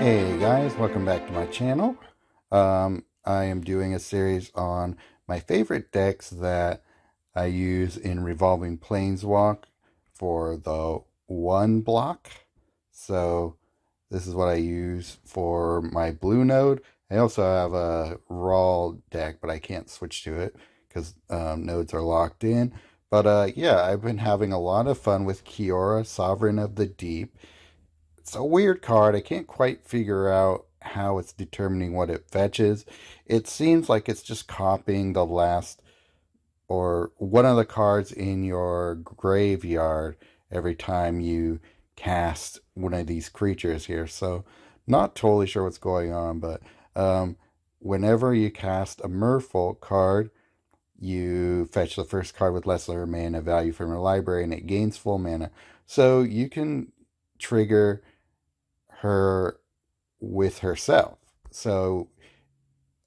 Hey guys, welcome back to my channel. I am doing a series on my favorite decks that I use in Revolving Planeswalk for the one block. So this is what I use for my blue node. I also have a raw deck, but I can't switch to it because nodes are locked in. But yeah, I've been having a lot of fun with Kiora, Sovereign of the Deep. It's a weird card. I can't quite figure out how it's determining what it fetches. It seems like it's just copying the last or one of the cards in your graveyard every time you cast one of these creatures here. So not totally sure what's going on, but whenever you cast a Merfolk card, you fetch the first card with lesser mana value from your library and it gains full mana. So you can trigger her with herself. So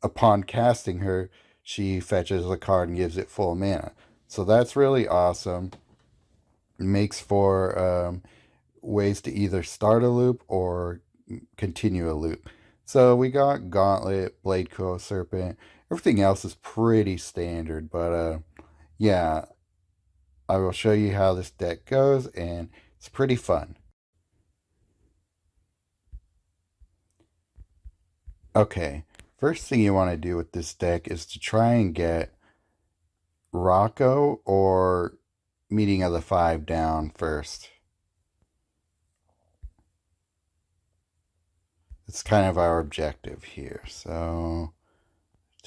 upon casting her, she fetches a card and gives it full mana. So that's really awesome. It makes for ways to either start a loop or continue a loop. So we got Gauntlet, Bladecoil Serpent. Everything else is pretty standard, but yeah, I will show you how this deck goes, and it's pretty fun. Okay, first thing you want to do with this deck is to try and get Rocco or Meeting of the Five down first. It's kind of our objective here. So,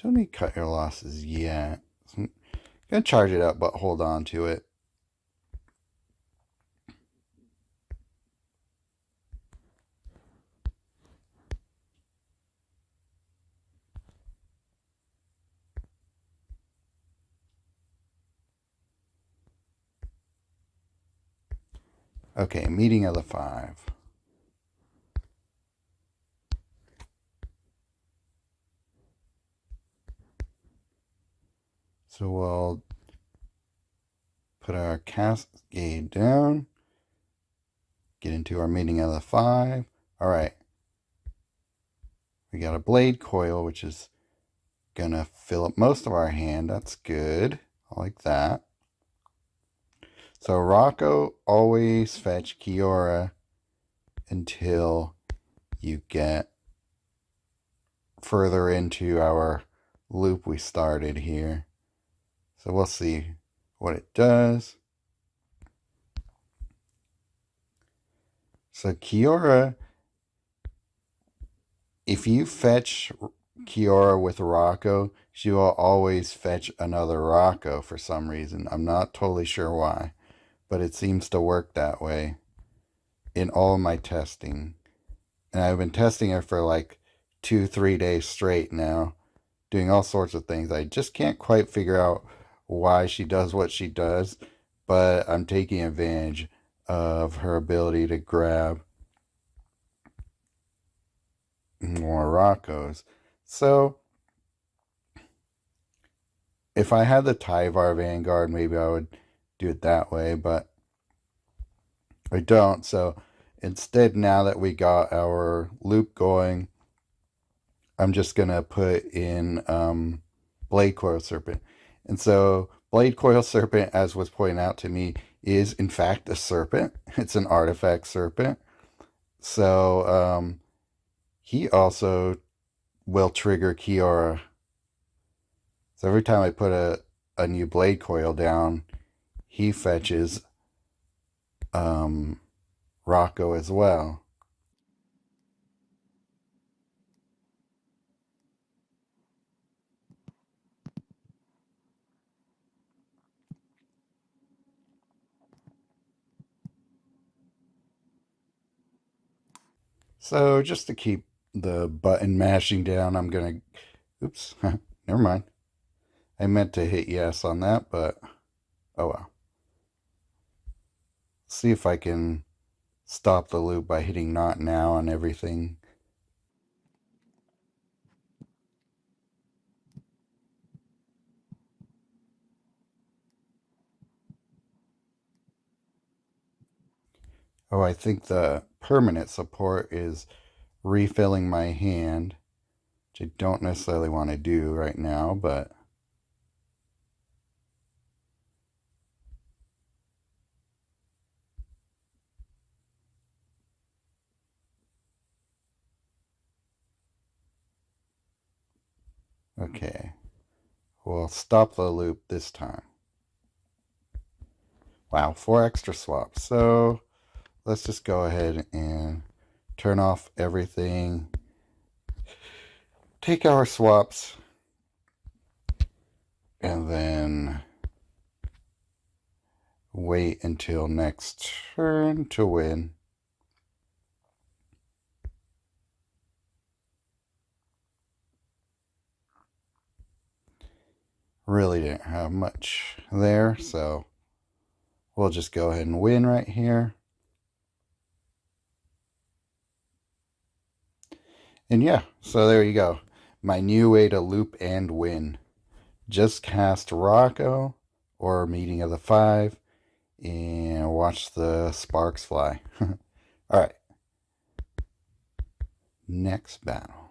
don't need to cut your losses yet. So I'm going to charge it up, but hold on to it. Okay, Meeting of the Five. So we'll put our Cascade down, get into our Meeting of the Five. All right. We got a Bladecoil, which is going to fill up most of our hand. That's good. I like that. So Rocco, always fetch Kiora until you get further into our loop we started here. So we'll see what it does. So Kiora, if you fetch Kiora with Rocco, she will always fetch another Rocco for some reason. I'm not totally sure why, but it seems to work that way in all my testing. And I've been testing it for like 2-3 days straight now, doing all sorts of things. I just can't quite figure out why she does what she does, but I'm taking advantage of her ability to grab more Roccos. So if I had the Tyvar Vanguard, maybe I would do it that way, but I don't. So instead, now that we got our loop going, I'm just going to put in Bladecoil Serpent. And so Bladecoil Serpent, as was pointed out to me, is in fact a serpent. It's an artifact serpent. So he also will trigger Kiora. So every time I put a new Bladecoil down, he fetches Rocco as well. So just to keep the button mashing down, I'm going to... Oops, never mind. I meant to hit yes on that, but oh well. See if I can stop the loop by hitting not now on everything. Oh, I think the permanent support is refilling my hand, which I don't necessarily want to do right now, but okay. We'll stop the loop this time. Wow, 4 extra swaps. So let's just go ahead and turn off everything. Take our swaps. And then wait until next turn to win. Really didn't have much there, so we'll just go ahead and win right here. And yeah, so there you go. My new way to loop and win. Just cast Rocco or Meeting of the Five and watch the sparks fly. Alright. Next battle.